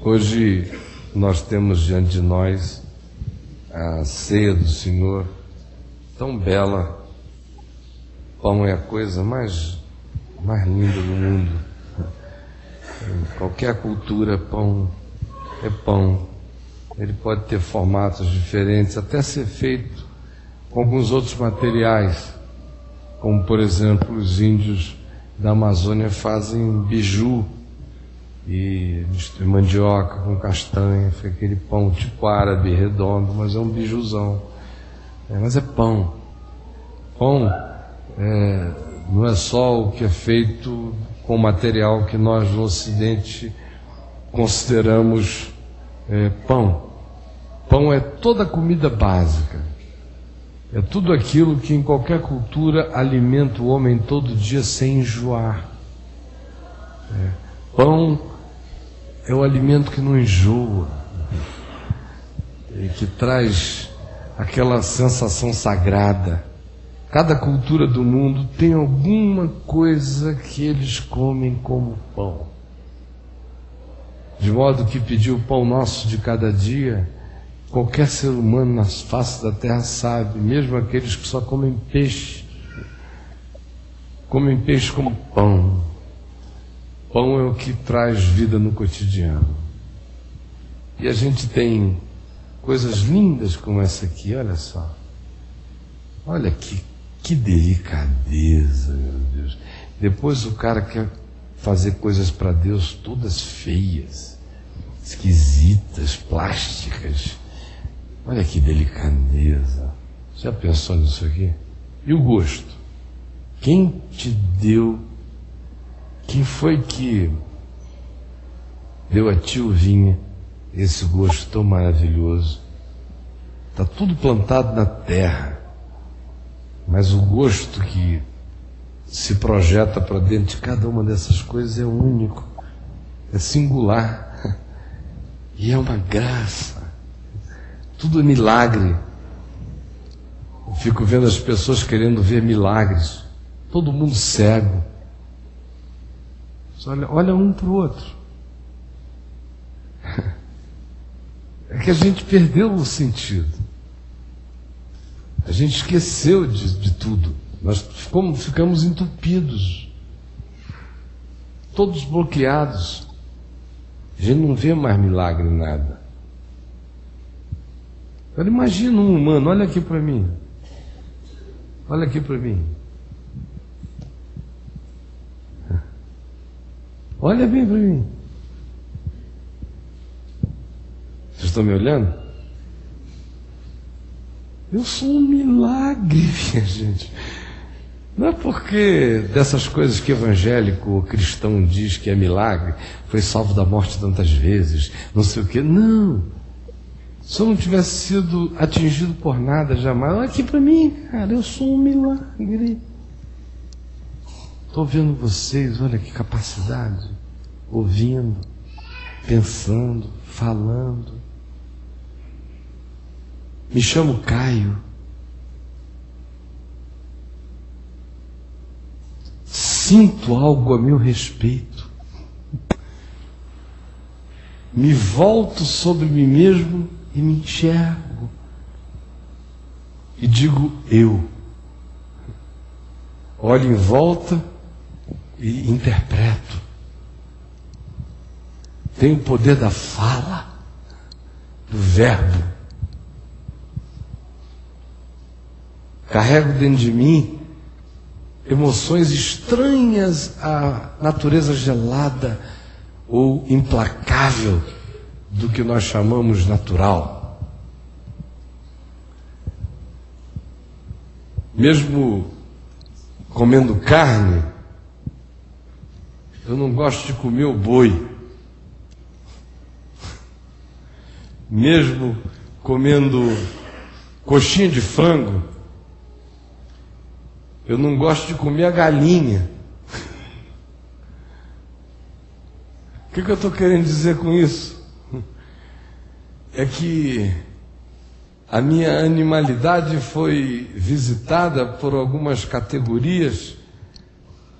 Hoje nós temos diante de nós a ceia do Senhor, tão bela. Pão é a coisa mais linda do mundo. Em qualquer cultura, pão é pão. Ele pode ter formatos diferentes, até ser feito com alguns outros materiais, como por exemplo os índios da Amazônia fazem biju e mandioca com castanha, fica aquele pão tipo árabe, redondo, mas é um bijuzão. Mas é pão. Pão não é só o que é feito com material que nós no Ocidente consideramos pão. Pão é toda a comida básica. É tudo aquilo que em qualquer cultura alimenta o homem todo dia sem enjoar. Pão é o alimento que não enjoa e que traz aquela sensação sagrada. Cada cultura do mundo tem alguma coisa que eles comem como pão. De modo que pedir o pão nosso de cada dia, qualquer ser humano na face da terra sabe, mesmo aqueles que só comem peixe como pão. Pão é o que traz vida no cotidiano. E a gente tem coisas lindas como essa aqui, olha só. Olha que delicadeza, meu Deus. Depois o cara quer fazer coisas para Deus todas feias, esquisitas, plásticas. Olha que delicadeza. Já pensou nisso aqui? E o gosto? Quem te deu? Quem foi que deu a ti, Vinha, esse gosto tão maravilhoso? Está tudo plantado na terra, mas o gosto que se projeta para dentro de cada uma dessas coisas é único, é singular e é uma graça. Tudo é milagre. Eu fico vendo as pessoas querendo ver milagres, todo mundo cego. Olha um para o outro. É que a gente perdeu o sentido. A gente esqueceu de tudo. Nós ficamos entupidos, todos bloqueados. A gente não vê mais milagre em nada. Agora imagina um humano, olha aqui para mim. Olha aqui para mim. Olha bem para mim. Vocês estão me olhando? Eu sou um milagre, minha gente. Não é porque dessas coisas que evangélico ou cristão diz que é milagre, foi salvo da morte tantas vezes, não sei o quê. Não. Se eu não tivesse sido atingido por nada jamais, olha aqui para mim, cara, eu sou um milagre. Estou vendo vocês, olha que capacidade, ouvindo, pensando, falando. Me chamo Caio. Sinto algo a meu respeito. Me volto sobre mim mesmo e me enxergo. E digo eu. Olho em volta e interpreto. Tenho o poder da fala, do verbo. Carrego dentro de mim emoções estranhas à natureza gelada ou implacável do que nós chamamos natural. Mesmo comendo carne, eu não gosto de comer o boi. Mesmo comendo coxinha de frango, eu não gosto de comer a galinha. O que eu estou querendo dizer com isso? É que a minha animalidade foi visitada por algumas categorias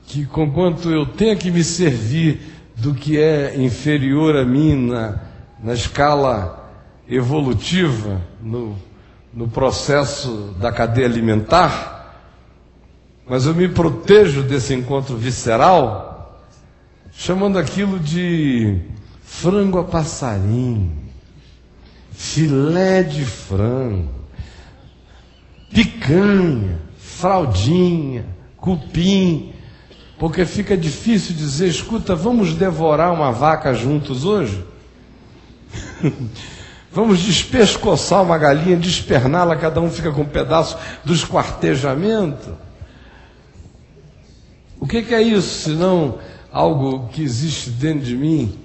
que, conquanto eu tenha que me servir do que é inferior a mim na escala evolutiva, no processo da cadeia alimentar, mas eu me protejo desse encontro visceral, chamando aquilo de frango a passarinho, filé de frango, picanha, fraldinha, cupim, porque fica difícil dizer, escuta, vamos devorar uma vaca juntos hoje? Vamos despescoçar uma galinha, desperná-la, cada um fica com um pedaço do esquartejamento? O que é isso, senão algo que existe dentro de mim,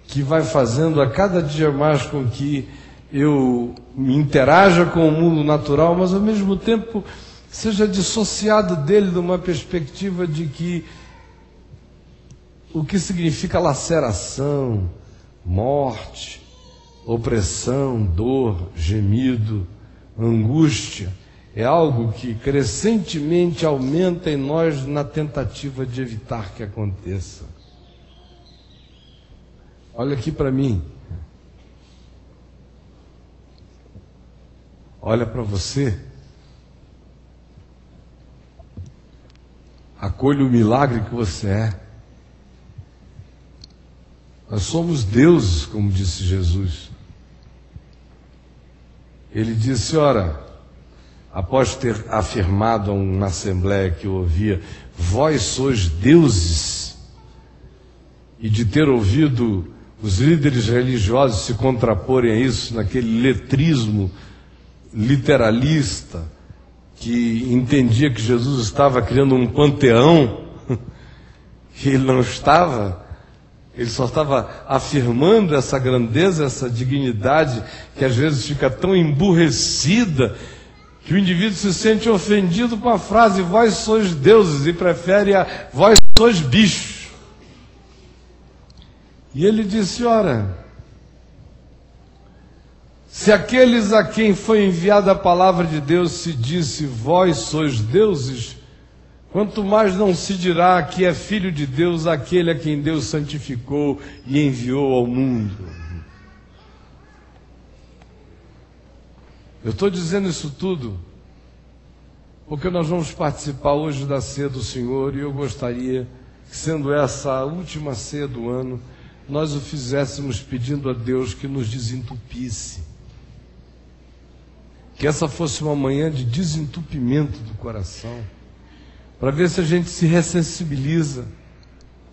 que vai fazendo a cada dia mais com que eu me interaja com o mundo natural, mas ao mesmo tempo seja dissociado dele de uma perspectiva de que o que significa laceração, morte, opressão, dor, gemido, angústia, é algo que crescentemente aumenta em nós na tentativa de evitar que aconteça. Olha aqui para mim. Olha para você. Acolha o milagre que você é. Nós somos deuses, como disse Jesus. Ele disse, ora, após ter afirmado a uma assembleia que eu ouvia, vós sois deuses, e de ter ouvido os líderes religiosos se contraporem a isso, naquele letrismo literalista, que entendia que Jesus estava criando um panteão, que ele não estava, ele só estava afirmando essa grandeza, essa dignidade, que às vezes fica tão emburrecida, que o indivíduo se sente ofendido com a frase, vós sois deuses, e prefere a vós sois bichos. E ele disse, ora, se aqueles a quem foi enviada a palavra de Deus se disse, vós sois deuses, quanto mais não se dirá que é filho de Deus aquele a quem Deus santificou e enviou ao mundo. Eu estou dizendo isso tudo porque nós vamos participar hoje da ceia do Senhor e eu gostaria que, sendo essa a última ceia do ano, nós o fizéssemos pedindo a Deus que nos desentupisse. Que essa fosse uma manhã de desentupimento do coração, para ver se a gente se ressensibiliza,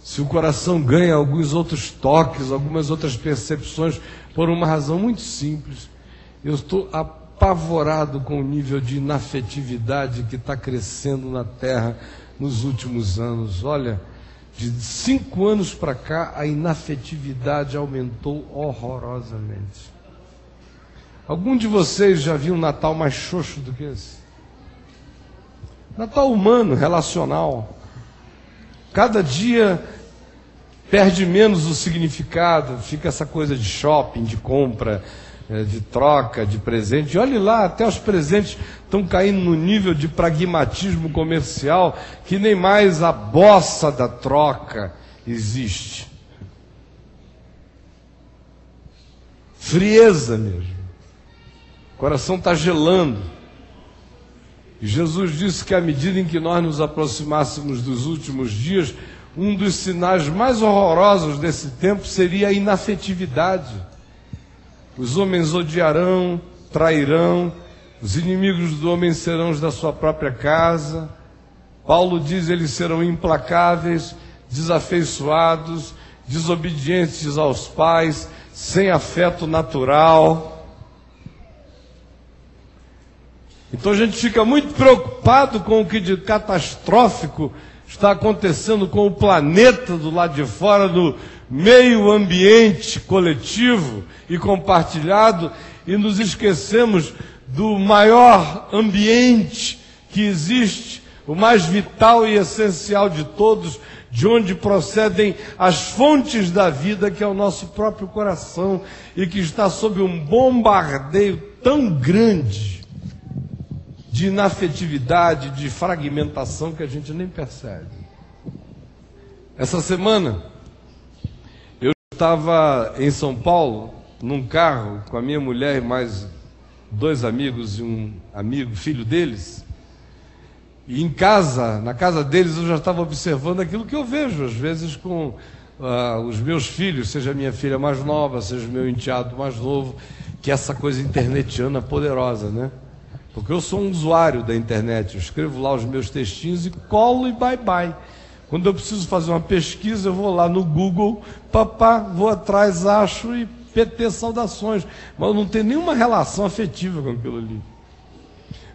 se o coração ganha alguns outros toques, algumas outras percepções, por uma razão muito simples. Eu estou apavorado com o nível de inafetividade que está crescendo na Terra nos últimos anos. Olha, de 5 anos para cá, a inafetividade aumentou horrorosamente. Algum de vocês já viu um Natal mais xoxo do que esse? Natal humano, relacional. Cada dia perde menos o significado, fica essa coisa de shopping, de compra, de troca, de presente. E olhe lá, até os presentes estão caindo no nível de pragmatismo comercial, que nem mais a bossa da troca existe. Frieza mesmo. O coração está gelando. E Jesus disse que à medida em que nós nos aproximássemos dos últimos dias, um dos sinais mais horrorosos desse tempo seria a inafetividade. Os homens odiarão, trairão, os inimigos do homem serão os da sua própria casa. Paulo diz, eles serão implacáveis, desafeiçoados, desobedientes aos pais, sem afeto natural. Então a gente fica muito preocupado com o que de catastrófico está acontecendo com o planeta do lado de fora, no meio ambiente coletivo e compartilhado, e nos esquecemos do maior ambiente que existe, o mais vital e essencial de todos, de onde procedem as fontes da vida, que é o nosso próprio coração, e que está sob um bombardeio tão grande de inafetividade, de fragmentação, que a gente nem percebe. Essa semana, eu Estava em São Paulo, num carro, com a minha mulher e mais 2 amigos e um amigo, filho deles. E em casa, na casa deles, eu já estava observando aquilo que eu vejo, às vezes, com os meus filhos, seja a minha filha mais nova, seja o meu enteado mais novo, que é essa coisa internetiana poderosa, né? Porque eu sou um usuário da internet, eu escrevo lá os meus textinhos e colo e bye-bye. Quando eu preciso fazer uma pesquisa, eu vou lá no Google, vou atrás, acho e PT saudações. Mas eu não tenho nenhuma relação afetiva com aquilo ali.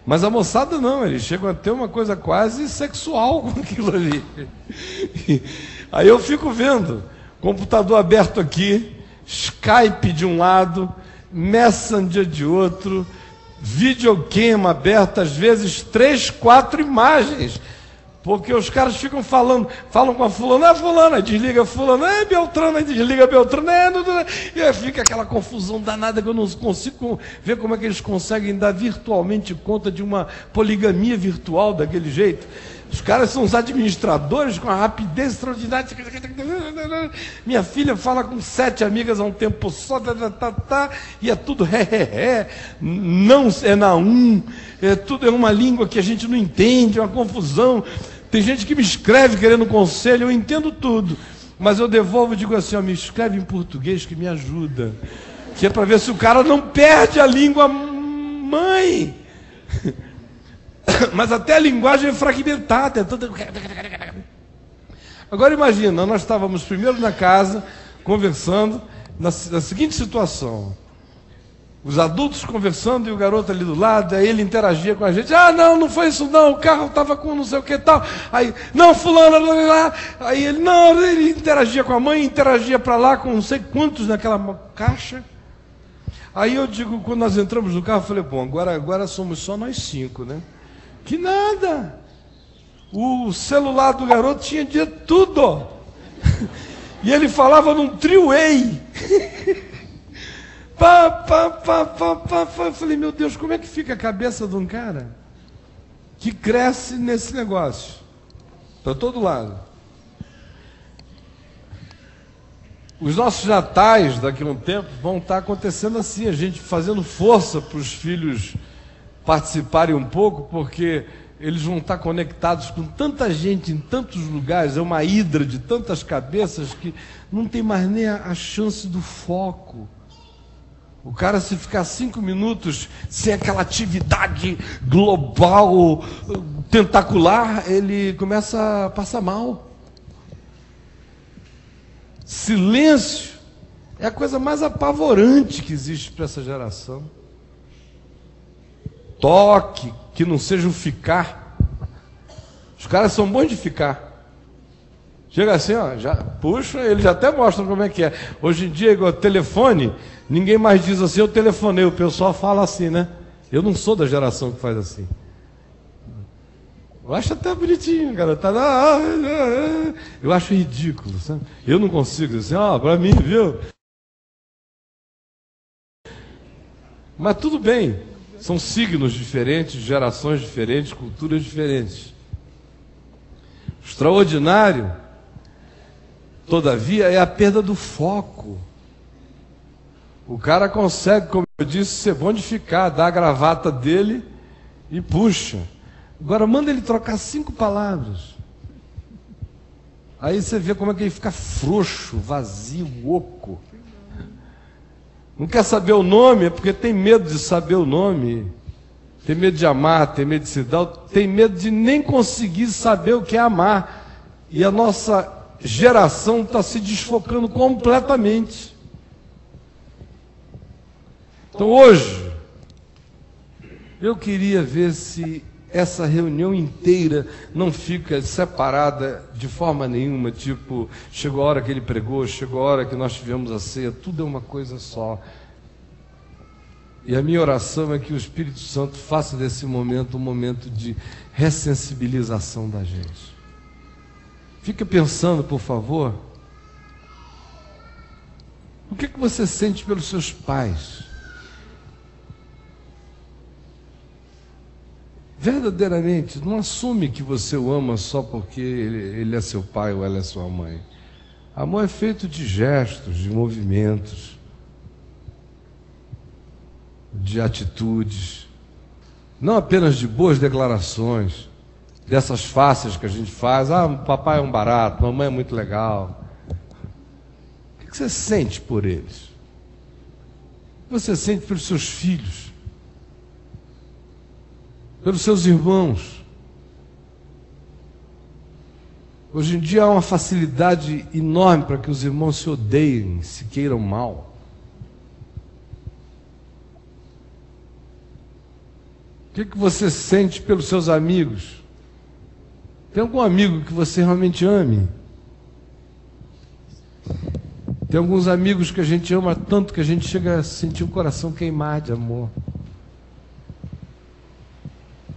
Mas a moçada não, eles chegam a ter uma coisa quase sexual com aquilo ali. Aí eu fico vendo, computador aberto aqui, Skype de um lado, Messenger de outro, videocam aberto, às vezes 3, 4 imagens. Porque os caras ficam falam com a fulana, desliga fulana, Beltrana, desliga Beltrana, e aí fica aquela confusão danada que eu não consigo ver como é que eles conseguem dar virtualmente conta de uma poligamia virtual daquele jeito. Os caras são os administradores com a rapidez extraordinária. Minha filha fala com 7 amigas a um tempo só, e é tudo não é na tudo é uma língua que a gente não entende, é uma confusão. Tem gente que me escreve querendo conselho, eu entendo tudo, mas eu devolvo e digo assim, me escreve em português que me ajuda, que é para ver se o cara não perde a língua mãe. Mas até a linguagem é fragmentada. Agora imagina, nós estávamos primeiro na casa, conversando, na seguinte situação. Os adultos conversando e o garoto ali do lado, aí ele interagia com a gente. Não foi isso não, o carro estava com não sei o que tal. Aí, não, fulano, lá. Aí ele interagia com a mãe, interagia para lá com não sei quantos naquela caixa. Aí eu digo, quando nós entramos no carro, eu falei, bom, agora somos só nós 5, né? Que nada! O celular do garoto tinha de tudo. E ele falava num three-way. Eu falei, meu Deus, como é que fica a cabeça de um cara que cresce nesse negócio? Para todo lado. Os nossos natais daqui a um tempo vão estar acontecendo assim, a gente fazendo força para os filhos participarem um pouco, porque eles vão estar conectados com tanta gente em tantos lugares, é uma hidra de tantas cabeças que não tem mais nem a chance do foco. O cara, se ficar 5 minutos sem aquela atividade global, tentacular, ele começa a passar mal. Silêncio é a coisa mais apavorante que existe para essa geração. Toque, que não seja o ficar. Os caras são bons de ficar. Chega assim, já puxa, ele já até mostra como é que é. Hoje em dia, igual telefone, ninguém mais diz assim, eu telefonei, o pessoal fala assim, né? Eu não sou da geração que faz assim. Eu acho até bonitinho, cara. Eu acho ridículo, sabe? Eu não consigo dizer assim, para mim, viu? Mas tudo bem. São signos diferentes, gerações diferentes, culturas diferentes. Extraordinário, todavia, é a perda do foco. O cara consegue, como eu disse, ser bom de ficar, dar a gravata dele e puxa. Agora manda ele trocar 5 palavras. Aí você vê como é que ele fica frouxo, vazio, oco. Não quer saber o nome, é porque tem medo de saber o nome. Tem medo de amar, tem medo de se dar, tem medo de nem conseguir saber o que é amar. E a nossa geração está se desfocando completamente. Então hoje, eu queria ver se essa reunião inteira não fica separada de forma nenhuma, tipo, chegou a hora que ele pregou, chegou a hora que nós tivemos a ceia, tudo é uma coisa só. E a minha oração é que o Espírito Santo faça desse momento um momento de ressensibilização da gente. Fica pensando, por favor, o que você sente pelos seus pais? Verdadeiramente, não assume que você o ama só porque ele é seu pai ou ela é sua mãe. Amor é feito de gestos, de movimentos, de atitudes, não apenas de boas declarações, dessas fáceis que a gente faz. Ah, papai é um barato, mamãe é muito legal. O que você sente por eles? O que você sente pelos seus filhos? Pelos seus irmãos? Hoje em dia há uma facilidade enorme para que os irmãos se odeiem, se queiram mal. O que você sente pelos seus amigos? Tem algum amigo que você realmente ame? Tem alguns amigos que a gente ama tanto que a gente chega a sentir o coração queimar de amor.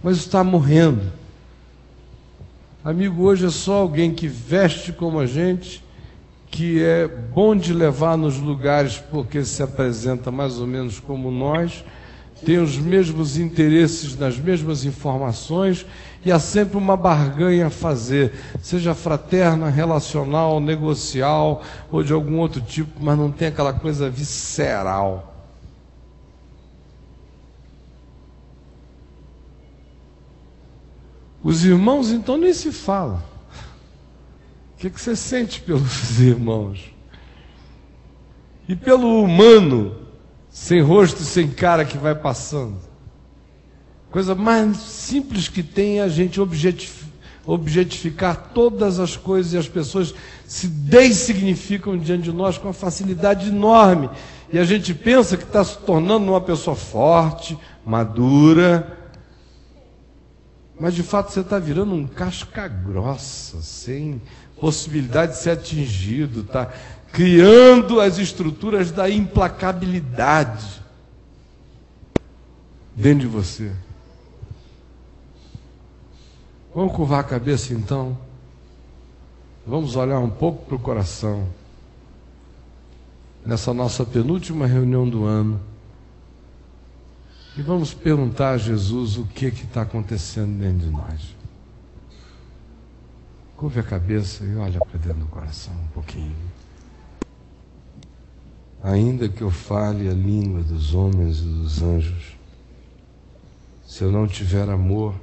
Mas está morrendo. Amigo hoje é só alguém que veste como a gente, que é bom de levar nos lugares porque se apresenta mais ou menos como nós, tem os mesmos interesses nas mesmas informações e há sempre uma barganha a fazer, seja fraterna, relacional, negocial ou de algum outro tipo, mas não tem aquela coisa visceral. Os irmãos, então, nem se fala. O que você sente pelos irmãos? E pelo humano, sem rosto e sem cara que vai passando? Coisa mais simples que tem é a gente objetificar todas as coisas, e as pessoas se dessignificam diante de nós com uma facilidade enorme. E a gente pensa que está se tornando uma pessoa forte, madura, mas de fato você está virando um casca grossa, sem possibilidade de ser atingido, está criando as estruturas da implacabilidade dentro de você. Vamos curvar a cabeça então? Vamos olhar um pouco para o coração. Nessa nossa penúltima reunião do ano. E vamos perguntar a Jesus o que está acontecendo dentro de nós. Curve a cabeça e olha para dentro do coração um pouquinho. Ainda que eu fale a língua dos homens e dos anjos, se eu não tiver amor,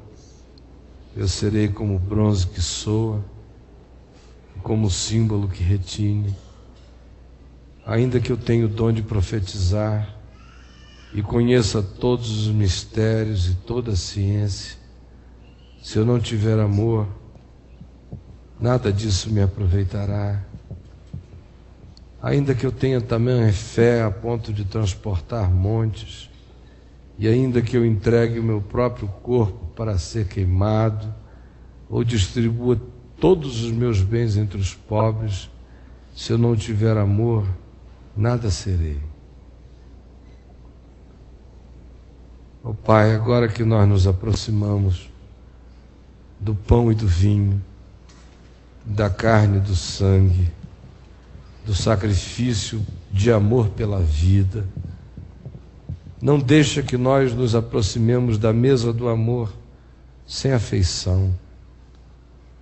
eu serei como o bronze que soa, como o símbolo que retine. Ainda que eu tenha o dom de profetizar e conheça todos os mistérios e toda a ciência, se eu não tiver amor, nada disso me aproveitará. Ainda que eu tenha tamanha fé a ponto de transportar montes, e ainda que eu entregue o meu próprio corpo para ser queimado, ou distribua todos os meus bens entre os pobres, se eu não tiver amor, nada serei. Ó Pai, agora que nós nos aproximamos do pão e do vinho, da carne e do sangue, do sacrifício de amor pela vida, não deixa que nós nos aproximemos da mesa do amor sem afeição.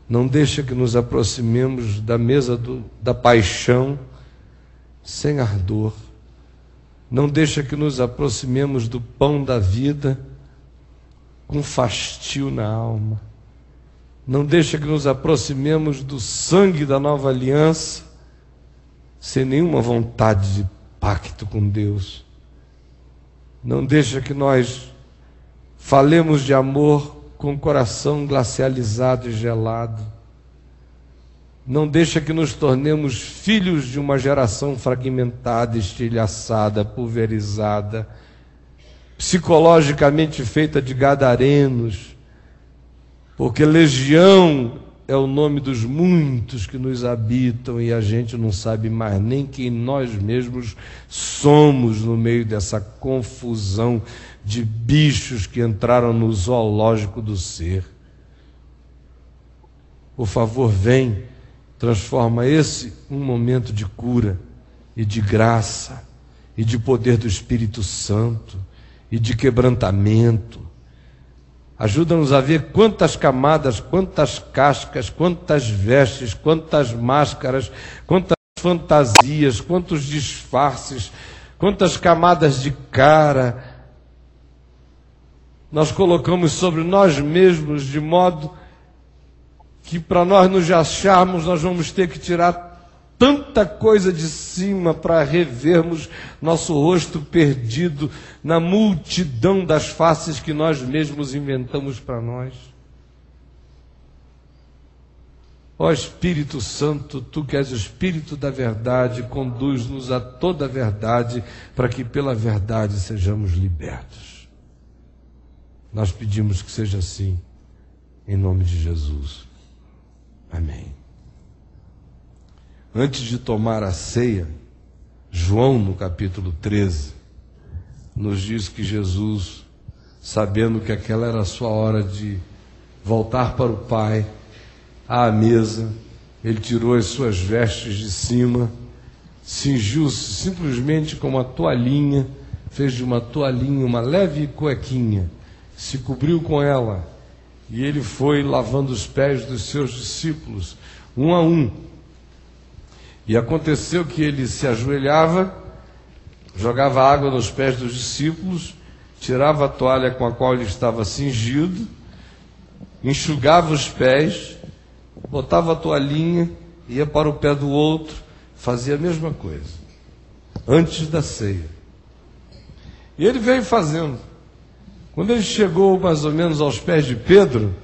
Não deixa que nos aproximemos da mesa da paixão sem ardor. Não deixa que nos aproximemos do pão da vida com fastio na alma. Não deixa que nos aproximemos do sangue da nova aliança sem nenhuma vontade de pacto com Deus. Não deixa que nós falemos de amor com o coração glacializado e gelado. Não deixa que nos tornemos filhos de uma geração fragmentada, estilhaçada, pulverizada, psicologicamente feita de gadarenos, porque legião é o nome dos muitos que nos habitam e a gente não sabe mais nem quem nós mesmos somos no meio dessa confusão de bichos que entraram no zoológico do ser. Por favor, vem, transforma esse um momento de cura e de graça e de poder do Espírito Santo e de quebrantamento. Ajuda-nos a ver quantas camadas, quantas cascas, quantas vestes, quantas máscaras, quantas fantasias, quantos disfarces, quantas camadas de cara nós colocamos sobre nós mesmos, de modo que para nós nos acharmos, nós vamos ter que tirar tanta coisa de cima para revermos nosso rosto perdido na multidão das faces que nós mesmos inventamos para nós. Ó Espírito Santo, Tu que és o Espírito da verdade, conduz-nos a toda a verdade, para que pela verdade sejamos libertos. Nós pedimos que seja assim, em nome de Jesus. Amém. Antes de tomar a ceia, João, no capítulo 13, nos diz que Jesus, sabendo que aquela era a sua hora de voltar para o Pai, à mesa, ele tirou as suas vestes de cima, cingiu-se simplesmente com uma toalhinha, fez de uma toalhinha uma leve cuequinha, se cobriu com ela, e ele foi lavando os pés dos seus discípulos, um a um. E aconteceu que ele se ajoelhava, jogava água nos pés dos discípulos, tirava a toalha com a qual ele estava cingido, enxugava os pés, botava a toalhinha, ia para o pé do outro, fazia a mesma coisa, antes da ceia. E ele veio fazendo. Quando ele chegou mais ou menos aos pés de Pedro,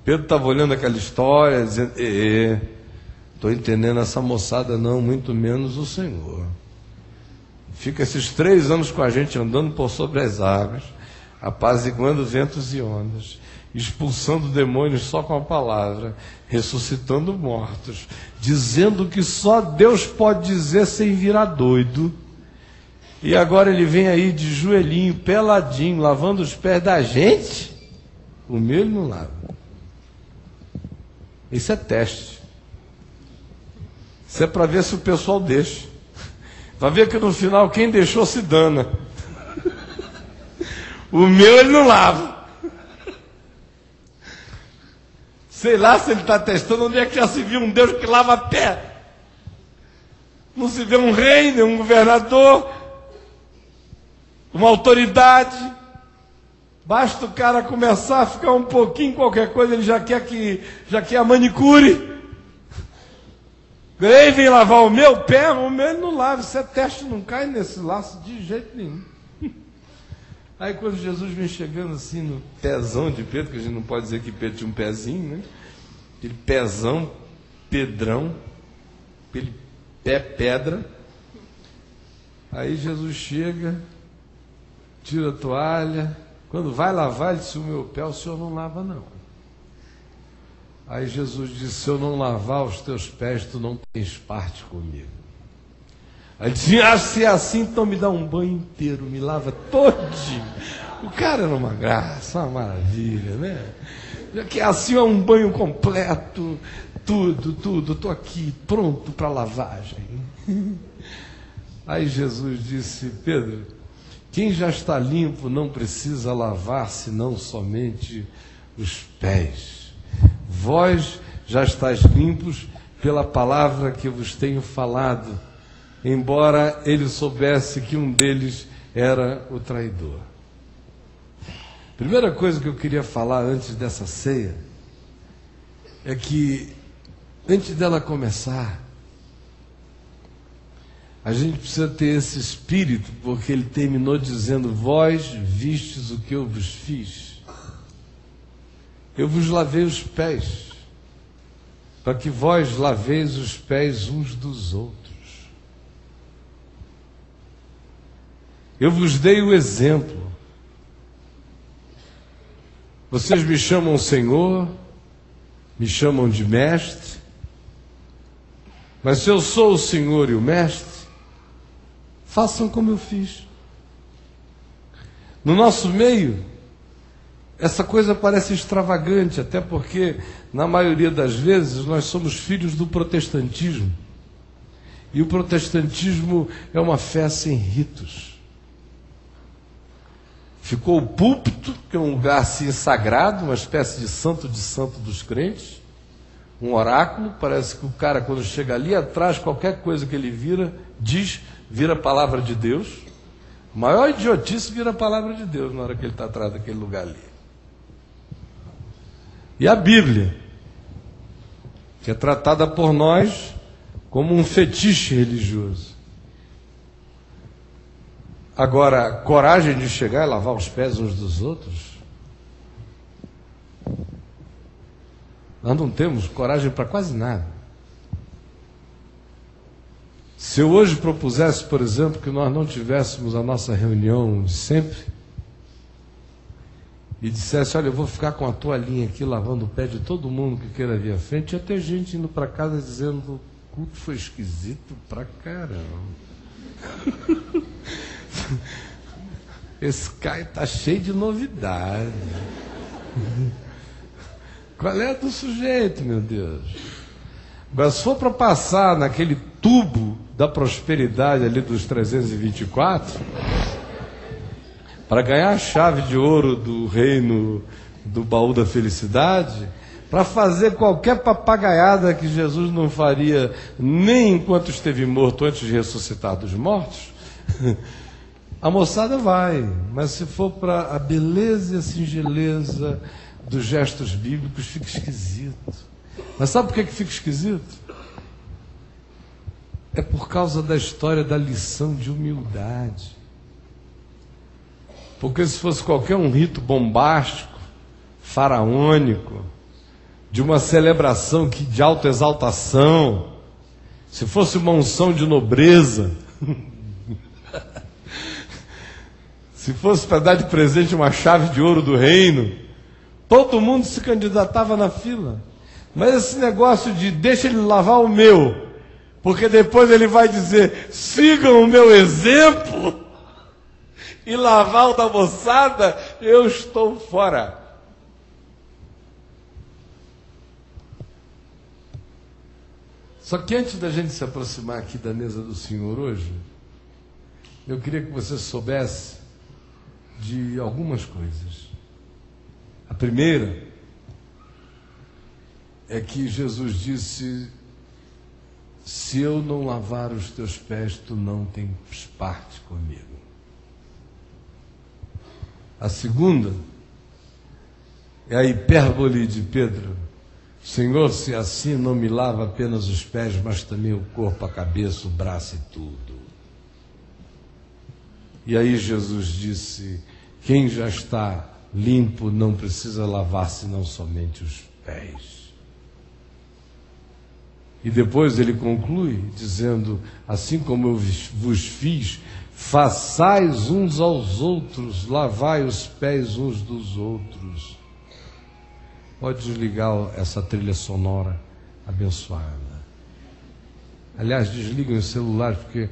Pedro estava olhando aquela história, dizendo, estou entendendo essa moçada não, muito menos o Senhor. Fica esses 3 anos com a gente andando por sobre as águas, apaziguando ventos e ondas, expulsando demônios só com a palavra, ressuscitando mortos, dizendo o que só Deus pode dizer sem virar doido. E agora ele vem aí de joelhinho, peladinho, lavando os pés da gente. O meu ele não lava. Isso é teste. Isso é para ver se o pessoal deixa. Vai ver que no final quem deixou se dana. O meu ele não lava. Sei lá se ele está testando, onde é que já se viu um Deus que lava pé? Não se vê um rei, nem um governador, uma autoridade. Basta o cara começar a ficar um pouquinho, qualquer coisa, ele já quer a manicure. Ele vem lavar o meu pé, o meu ele não lava. Isso é teste, não cai nesse laço de jeito nenhum. Aí quando Jesus vem chegando assim no pezão de Pedro, que a gente não pode dizer que Pedro tinha um pezinho, né? Aquele pezão, Pedrão, aquele pé pedra. Aí Jesus chega, tira a toalha. Quando vai lavar, ele disse, o meu pé o senhor não lava não. Aí Jesus disse, se eu não lavar os teus pés, tu não tens parte comigo. Aí ele disse, se é assim, então me dá um banho inteiro, me lava todinho. O cara era uma graça, uma maravilha, né? Que assim é um banho completo, tudo, estou aqui pronto para lavagem. Aí Jesus disse, Pedro, quem já está limpo não precisa lavar, senão somente os pés. Vós já estáis limpos pela palavra que vos tenho falado, embora ele soubesse que um deles era o traidor. Primeira coisa que eu queria falar antes dessa ceia é que, antes dela começar, a gente precisa ter esse espírito, porque ele terminou dizendo, vós vistes o que eu vos fiz. Eu vos lavei os pés, para que vós laveis os pés uns dos outros. Eu vos dei o exemplo. Vocês me chamam Senhor, me chamam de Mestre, mas se eu sou o Senhor e o Mestre, façam como eu fiz. No nosso meio, essa coisa parece extravagante, até porque, na maioria das vezes, nós somos filhos do protestantismo. E o protestantismo é uma fé sem ritos. Ficou o púlpito, que é um lugar assim sagrado, uma espécie de santo dos crentes, um oráculo, parece que o cara, quando chega ali atrás, qualquer coisa que ele vira a palavra de Deus. A maior idiotice vira a palavra de Deus na hora que ele está atrás daquele lugar ali. E a Bíblia, que é tratada por nós como um fetiche religioso. Agora, coragem de chegar e lavar os pés uns dos outros, nós não temos coragem para quase nada. Se eu hoje propusesse, por exemplo, que nós não tivéssemos a nossa reunião de sempre e dissesse, olha, eu vou ficar com a toalhinha aqui lavando o pé de todo mundo que queira vir à frente, ia ter gente indo para casa dizendo, o culto foi esquisito pra caramba. Esse cara está cheio de novidade. Qual é a do sujeito, meu Deus? Agora, se for para passar naquele tubo da prosperidade ali dos 324, para ganhar a chave de ouro do reino do baú da felicidade, para fazer qualquer papagaiada que Jesus não faria nem enquanto esteve morto antes de ressuscitar dos mortos, a moçada vai. Mas se for para a beleza e a singeleza dos gestos bíblicos, fica esquisito. Mas sabe por que fica esquisito? É por causa da história da lição de humildade. Porque se fosse qualquer um rito bombástico, faraônico, de uma celebração de autoexaltação, se fosse uma unção de nobreza, se fosse para dar de presente uma chave de ouro do reino, todo mundo se candidatava na fila. Mas esse negócio de deixa ele lavar o meu, porque depois ele vai dizer, sigam o meu exemplo, e lavar o da moçada, eu estou fora. Só que antes da gente se aproximar aqui da mesa do Senhor hoje, eu queria que você soubesse de algumas coisas. A primeira é que Jesus disse, se eu não lavar os teus pés, tu não tens parte comigo. A segunda é a hipérbole de Pedro. Senhor, se assim não me lava apenas os pés, mas também o corpo, a cabeça, o braço e tudo. E aí Jesus disse, quem já está limpo não precisa lavar senão somente os pés. E depois ele conclui dizendo, assim como eu vos fiz, façais uns aos outros, lavai os pés uns dos outros. Pode desligar essa trilha sonora abençoada. Aliás, desliguem os celulares, porque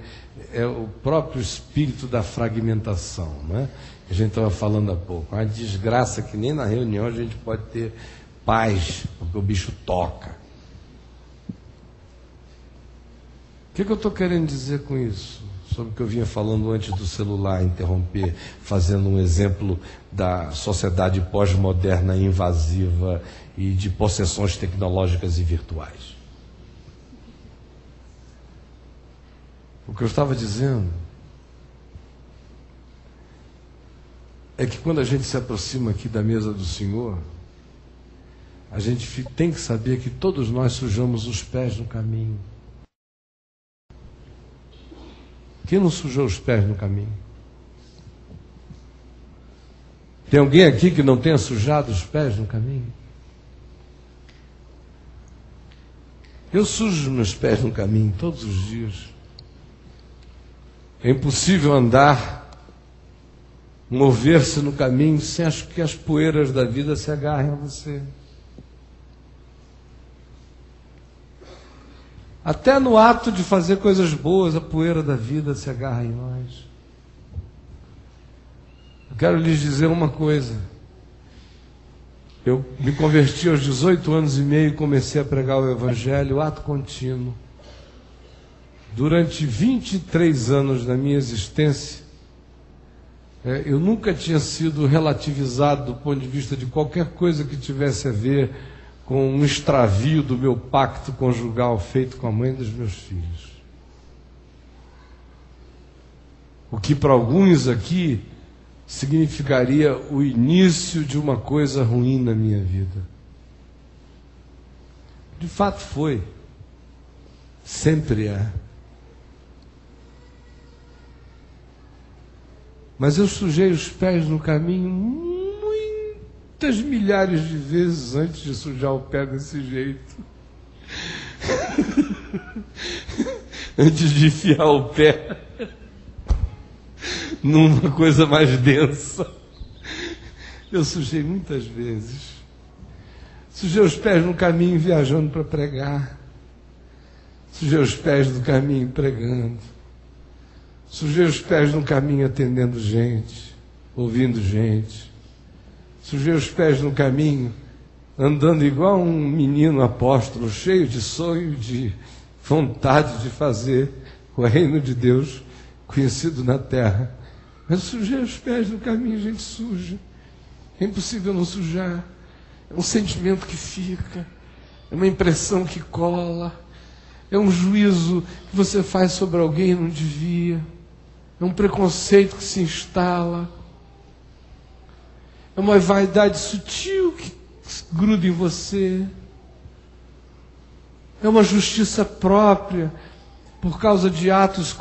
é o próprio espírito da fragmentação, né? A gente estava falando há pouco. Uma desgraça que nem na reunião a gente pode ter paz, porque o bicho toca. O que eu estou querendo dizer com isso? Sobre o que eu vinha falando antes do celular interromper, fazendo um exemplo da sociedade pós-moderna invasiva e de possessões tecnológicas e virtuais. O que eu estava dizendo é que quando a gente se aproxima aqui da mesa do Senhor, a gente tem que saber que todos nós sujamos os pés no caminho. Quem não sujou os pés no caminho? Tem alguém aqui que não tenha sujado os pés no caminho? Eu sujo meus pés no caminho todos os dias. É impossível andar, mover-se no caminho sem que as poeiras da vida se agarrem a você. Até no ato de fazer coisas boas, a poeira da vida se agarra em nós. Eu quero lhes dizer uma coisa. Eu me converti aos 18 anos e meio e comecei a pregar o Evangelho, ato contínuo. Durante 23 anos da minha existência, eu nunca tinha sido relativizado do ponto de vista de qualquer coisa que tivesse a ver com um extravio do meu pacto conjugal feito com a mãe dos meus filhos. O que para alguns aqui significaria o início de uma coisa ruim na minha vida. De fato foi. Sempre é. Mas eu sujei os pés no caminho muitas milhares de vezes antes de sujar o pé desse jeito. Antes de enfiar o pé numa coisa mais densa. Eu sujei muitas vezes. Sujei os pés no caminho viajando para pregar. Sujei os pés no caminho pregando. Sujei os pés no caminho atendendo gente, ouvindo gente. Sujei os pés no caminho andando igual um menino apóstolo, cheio de sonho, de vontade de fazer o reino de Deus conhecido na terra. Mas sujei os pés no caminho, gente suja. É impossível não sujar. É um sentimento que fica, é uma impressão que cola, é um juízo que você faz sobre alguém e não devia. É um preconceito que se instala. É uma vaidade sutil que gruda em você. É uma justiça própria por causa de atos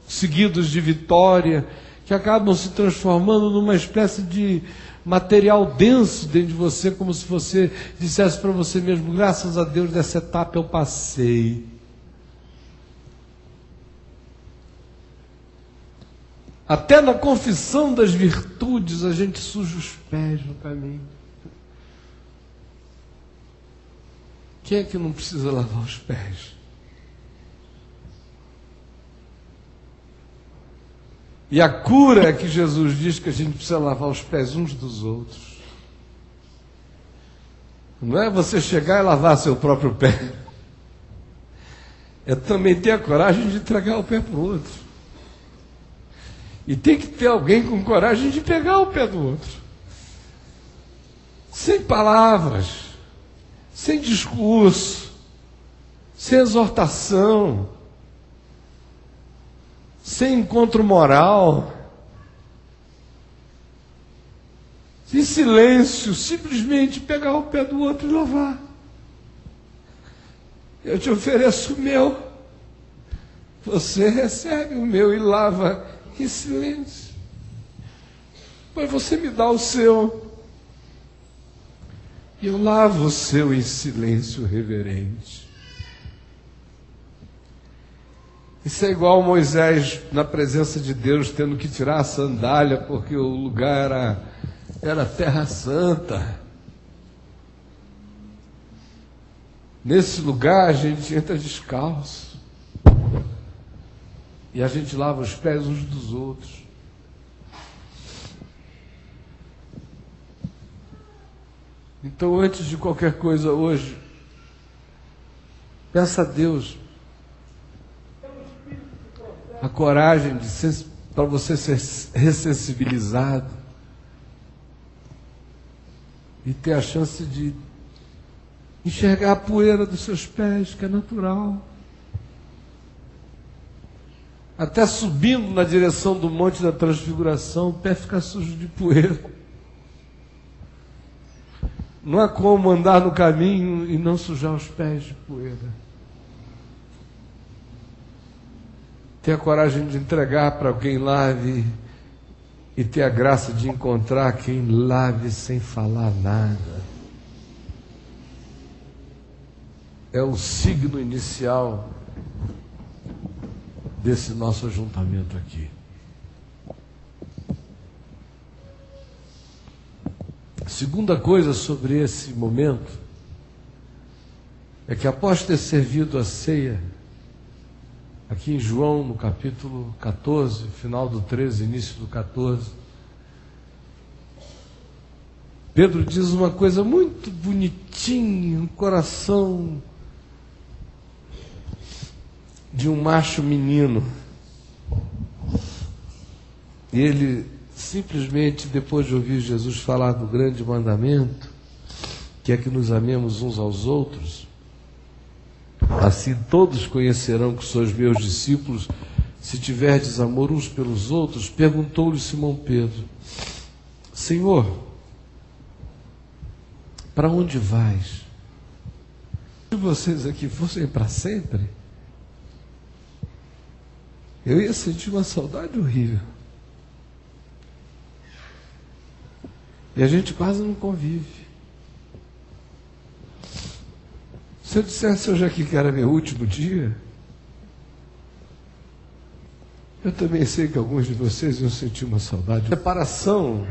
seguidos de vitória que acabam se transformando numa espécie de material denso dentro de você, como se você dissesse para você mesmo: graças a Deus dessa etapa eu passei. Até na confissão das virtudes a gente suja os pés no caminho. Quem é que não precisa lavar os pés? E a cura é que Jesus diz que a gente precisa lavar os pés uns dos outros. Não é você chegar e lavar seu próprio pé. É também ter a coragem de entregar o pé para o outro. E tem que ter alguém com coragem de pegar o pé do outro. Sem palavras, sem discurso, sem exortação, sem encontro moral, em silêncio, simplesmente pegar o pé do outro e lavar. Eu te ofereço o meu, você recebe o meu e lava em silêncio. Pois você me dá o seu e eu lavo o seu em silêncio reverente. Isso é igual Moisés na presença de Deus tendo que tirar a sandália porque o lugar era terra santa. Nesse lugar a gente entra descalço e a gente lava os pés uns dos outros. Então, antes de qualquer coisa hoje, peça a Deus a coragem para você ser ressensibilizado e ter a chance de enxergar a poeira dos seus pés, que é natural. Até subindo na direção do Monte da Transfiguração, o pé fica sujo de poeira. Não há como andar no caminho e não sujar os pés de poeira. Ter a coragem de entregar para alguém lave e ter a graça de encontrar quem lave sem falar nada. É o signo inicial desse nosso ajuntamento aqui. A segunda coisa sobre esse momento é que após ter servido a ceia, aqui em João, no capítulo 14, final do 13, início do 14, Pedro diz uma coisa muito bonitinha, um coração de um macho menino. E ele simplesmente, depois de ouvir Jesus falar do grande mandamento, quer que nos amemos uns aos outros. Assim todos conhecerão que sois meus discípulos, se tiverdes amor uns pelos outros. Perguntou-lhe Simão Pedro: Senhor, para onde vais? Se vocês aqui fossem para sempre, eu ia sentir uma saudade horrível. E a gente quase não convive. Se eu dissesse hoje aqui que era meu último dia, eu também sei que alguns de vocês iam sentir uma saudade. Separação.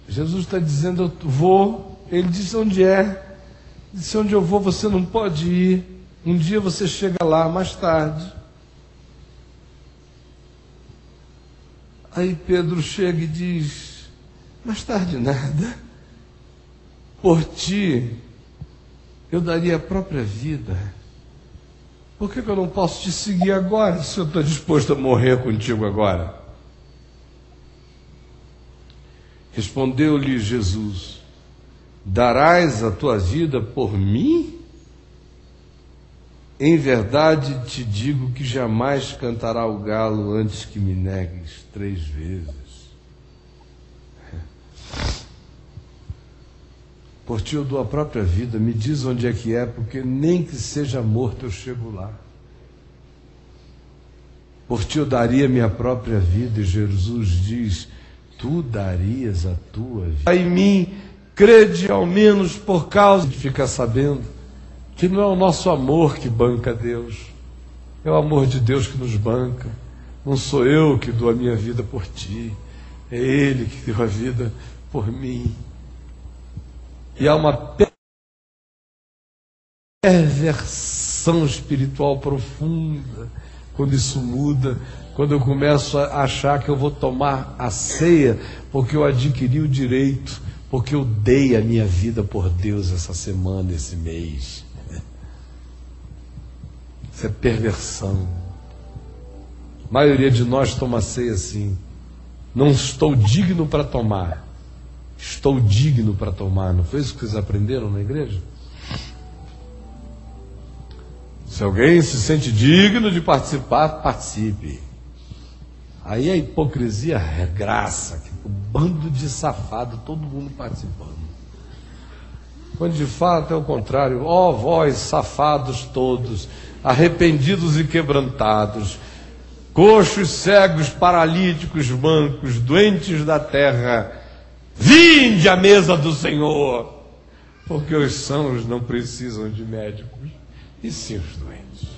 Jesus está dizendo: eu vou. Ele disse onde é. Disse: onde eu vou você não pode ir. Um dia você chega lá, mais tarde. Aí Pedro chega e diz: mais tarde nada. Por ti eu daria a própria vida. Por que eu não posso te seguir agora, se eu estou disposto a morrer contigo agora? Respondeu-lhe Jesus: darás a tua vida por mim? Em verdade te digo que jamais cantará o galo antes que me negues 3 vezes. Por ti eu dou a própria vida. Me diz onde é que é, porque nem que seja morto eu chego lá. Por ti eu daria minha própria vida. E Jesus diz: tu darias a tua vida. Em mim, crede ao menos por causa de ficar sabendo que não é o nosso amor que banca Deus, é o amor de Deus que nos banca. Não sou eu que dou a minha vida por ti, é Ele que deu a vida por mim. E há uma perversão espiritual profunda quando isso muda, quando eu começo a achar que eu vou tomar a ceia porque eu adquiri o direito, porque eu dei a minha vida por Deus essa semana, esse mês. Isso é perversão. A maioria de nós toma ceia assim: não estou digno para tomar, estou digno para tomar. Não foi isso que vocês aprenderam na igreja? Se alguém se sente digno de participar, participe. Aí a hipocrisia regraça, um bando de safado, todo mundo participando. Quando de fato é o contrário. Ó vós, safados todos, arrependidos e quebrantados, coxos, cegos, paralíticos, mancos, doentes da terra, vinde à mesa do Senhor, porque os sãos não precisam de médicos, e sim os doentes.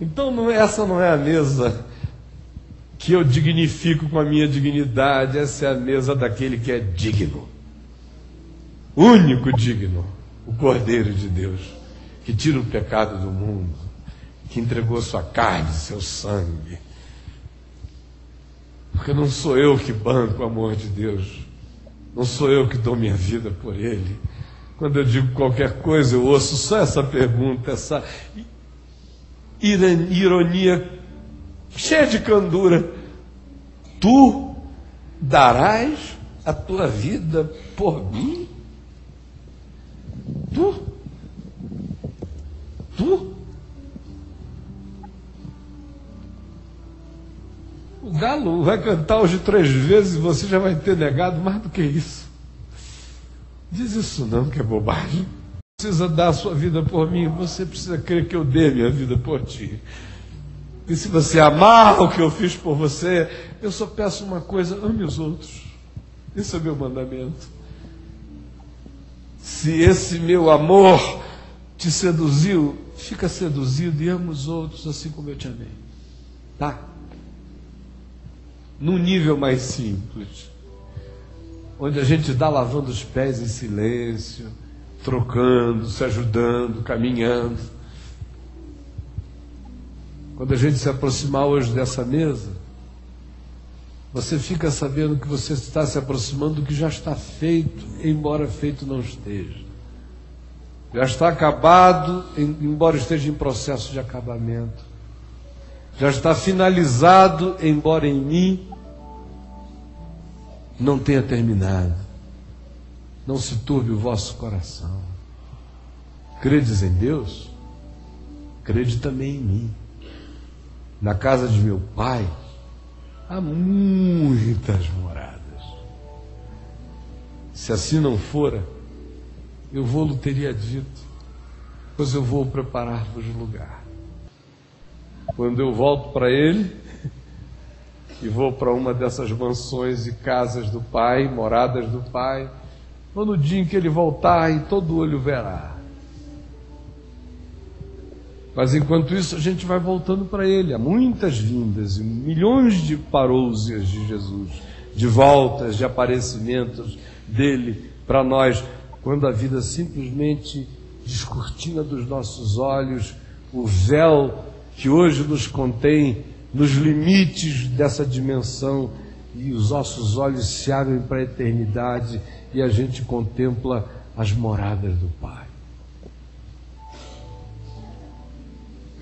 Então essa não é a mesa que eu dignifico com a minha dignidade, essa é a mesa daquele que é digno, único digno, o Cordeiro de Deus, que tira o pecado do mundo, que entregou sua carne, seu sangue. Porque não sou eu que banco o amor de Deus, não sou eu que dou minha vida por Ele. Quando eu digo qualquer coisa, eu ouço só essa pergunta, essa ironia cheia de candura: tu darás a tua vida por mim? Tu? O galo vai cantar hoje 3 vezes e você já vai ter negado mais do que isso. Diz isso não, que é bobagem. Precisa dar a sua vida por mim, você precisa crer que eu dê minha vida por ti. E se você amar o que eu fiz por você, eu só peço uma coisa: ame os outros. Esse é o meu mandamento. Se esse meu amor te seduziu, fica seduzido e ama os outros assim como eu te amei. Tá? Num nível mais simples, onde a gente dá lavando os pés em silêncio, trocando, se ajudando, caminhando. Quando a gente se aproximar hoje dessa mesa, você fica sabendo que você está se aproximando do que já está feito, embora feito não esteja. Já está acabado, embora esteja em processo de acabamento. Já está finalizado, embora em mim não tenha terminado. não se turbe o vosso coração. Credes em Deus? Crede também em mim. Na casa de meu Pai há muitas moradas. Se assim não fora, eu vou-lhe teria dito, pois eu vou preparar-vos lugar. Quando eu volto para Ele, e vou para uma dessas mansões e casas do Pai, moradas do Pai, ou no dia em que Ele voltar e todo olho verá. Mas enquanto isso a gente vai voltando para Ele. Há muitas vindas e milhões de parousias de Jesus, de voltas, de aparecimentos dele para nós, quando a vida simplesmente descortina dos nossos olhos o véu que hoje nos contém nos limites dessa dimensão, e os nossos olhos se abrem para a eternidade e a gente contempla as moradas do Pai.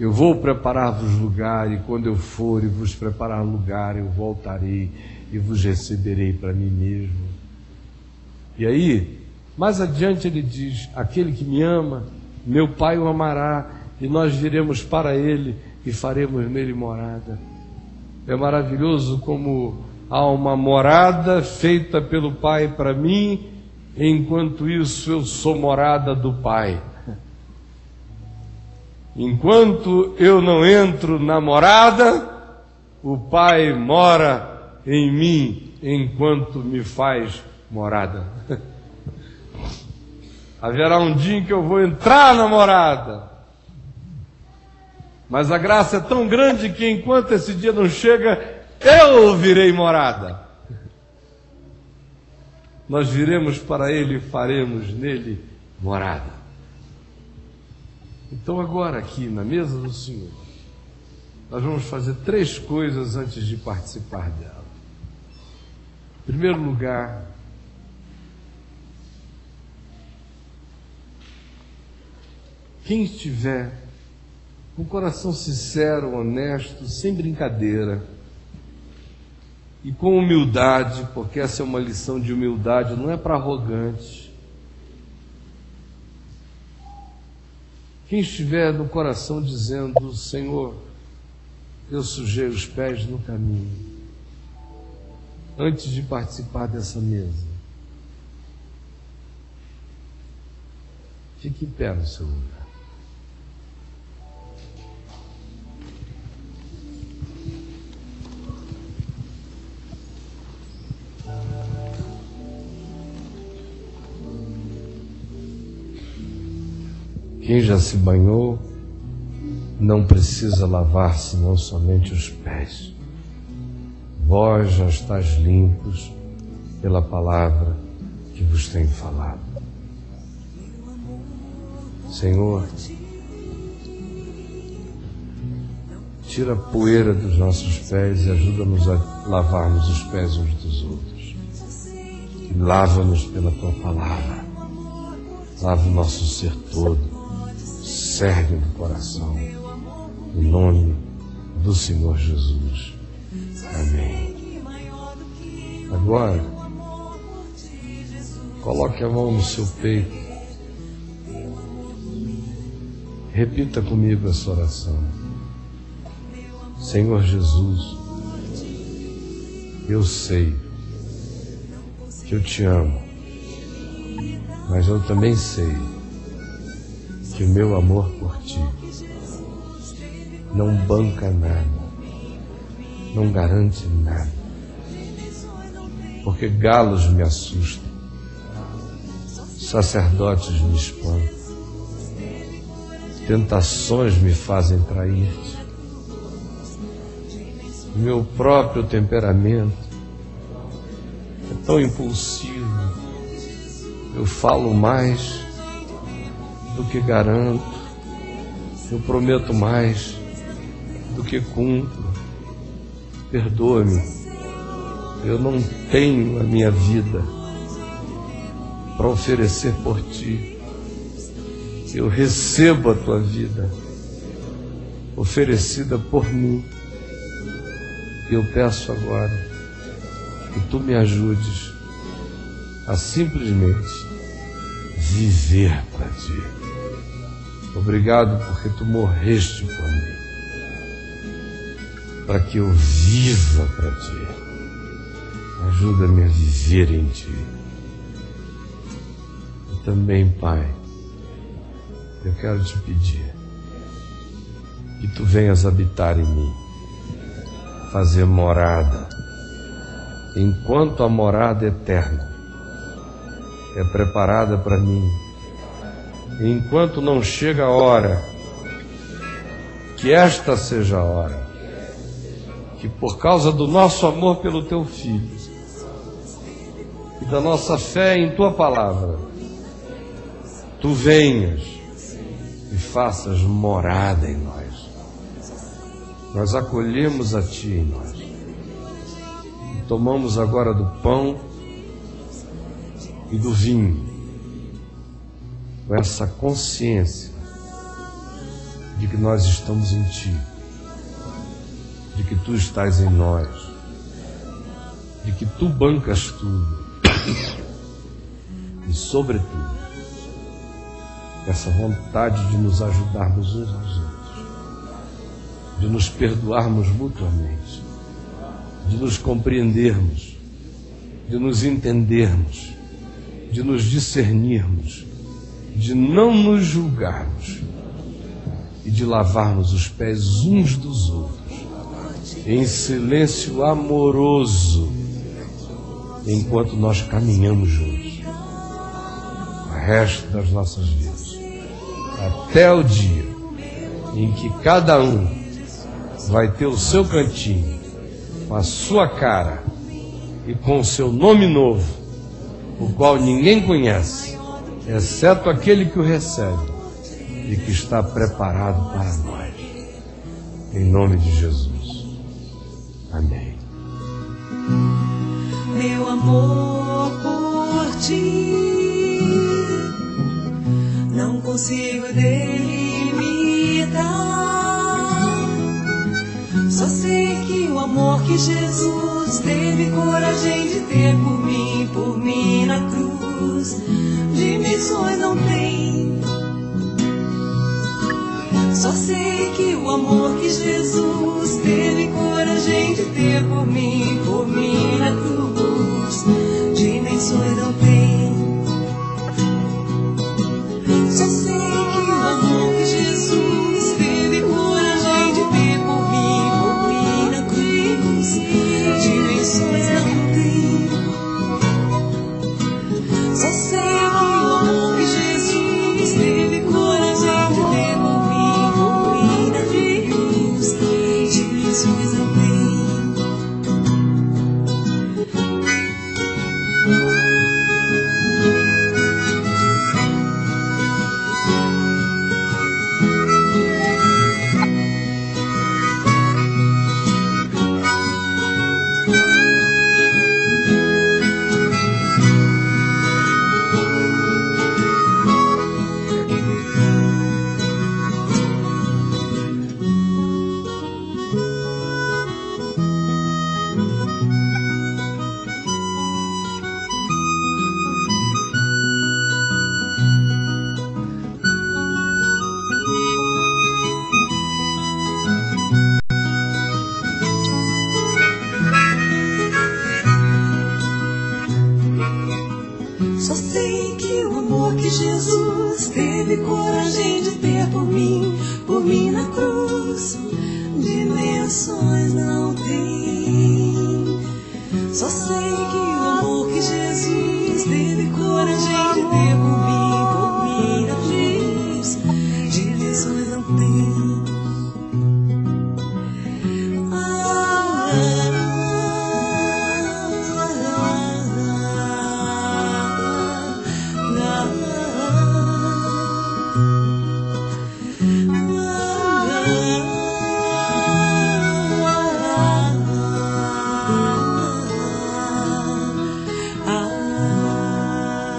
Eu vou preparar-vos lugar, e quando eu for e vos preparar lugar, eu voltarei e vos receberei para mim mesmo. E aí, mais adiante ele diz: aquele que me ama, meu Pai o amará, e nós viremos para ele e faremos nele morada. É maravilhoso como há uma morada feita pelo Pai para mim, enquanto isso eu sou morada do Pai. Enquanto eu não entro na morada, o Pai mora em mim, enquanto me faz morada. Haverá um dia em que eu vou entrar na morada, mas a graça é tão grande que enquanto esse dia não chega, eu virei morada. Nós viremos para Ele e faremos nele morada. Então agora aqui na mesa do Senhor, nós vamos fazer 3 coisas antes de participar dela. Em primeiro lugar, quem estiver com o coração sincero, honesto, sem brincadeira, e com humildade, porque essa é uma lição de humildade, não é para arrogante. Quem estiver no coração dizendo: Senhor, eu sujei os pés no caminho, antes de participar dessa mesa, fique em pé no seu lugar. Quem já se banhou não precisa lavar senão somente os pés. Vós já estáis limpos pela palavra que vos tenho falado. Senhor, tira a poeira dos nossos pés e ajuda-nos a lavarmos os pés uns dos outros. E lava-nos pela Tua palavra. Lava o nosso ser todo. Serve no coração, em nome do Senhor Jesus. Amém. Agora, coloque a mão no seu peito. Repita comigo essa oração. Senhor Jesus, eu sei que eu te amo, mas eu também sei que o meu amor por ti não banca nada, não garante nada, porque galos me assustam, sacerdotes me espantam, tentações me fazem trair-te, meu próprio temperamento é tão impulsivo, eu falo mais do que garanto, eu prometo mais do que cumpro. Perdoa-me, eu não tenho a minha vida para oferecer por ti. Eu recebo a tua vida oferecida por mim. Eu peço agora que tu me ajudes a simplesmente viver para ti. Obrigado porque tu morreste por mim, para que eu viva para ti. Ajuda-me a viver em ti. E também, Pai, eu quero te pedir que tu venhas habitar em mim, fazer morada, enquanto a morada eterna é preparada para mim, enquanto não chega a hora, que esta seja a hora, que por causa do nosso amor pelo teu Filho e da nossa fé em tua palavra, tu venhas e faças morada em nós. Nós acolhemos a ti em nós. E tomamos agora do pão e do vinho, com essa consciência de que nós estamos em ti, de que tu estás em nós, de que tu bancas tudo e, sobretudo, essa vontade de nos ajudarmos uns aos outros, de nos perdoarmos mutuamente, de nos compreendermos, de nos entendermos, de nos discernirmos, de não nos julgarmos e de lavarmos os pés uns dos outros, em silêncio amoroso, enquanto nós caminhamos juntos, o resto das nossas vidas, até o dia em que cada um vai ter o seu cantinho, com a sua cara e com o seu nome novo, o qual ninguém conhece, exceto aquele que o recebe e que está preparado para nós. Em nome de Jesus. Amém. Meu amor por ti não consigo delimitar. Só sei que o amor que Jesus teve coragem de ter por mim na cruz, dimensões não tem. Só sei que o amor que Jesus teve coragem de ter por mim na cruz, dimensões não tem. Só sei que o amor que Jesus teve coragem de ter por mim na cruz, dimensões não tem. Só sei que o amor que Jesus teve coragem de ter por mim na cruz, dimensões não tem. Só sei que o amor que Jesus teve coragem de ter por mim na cruz, dimensões não tem. Só sei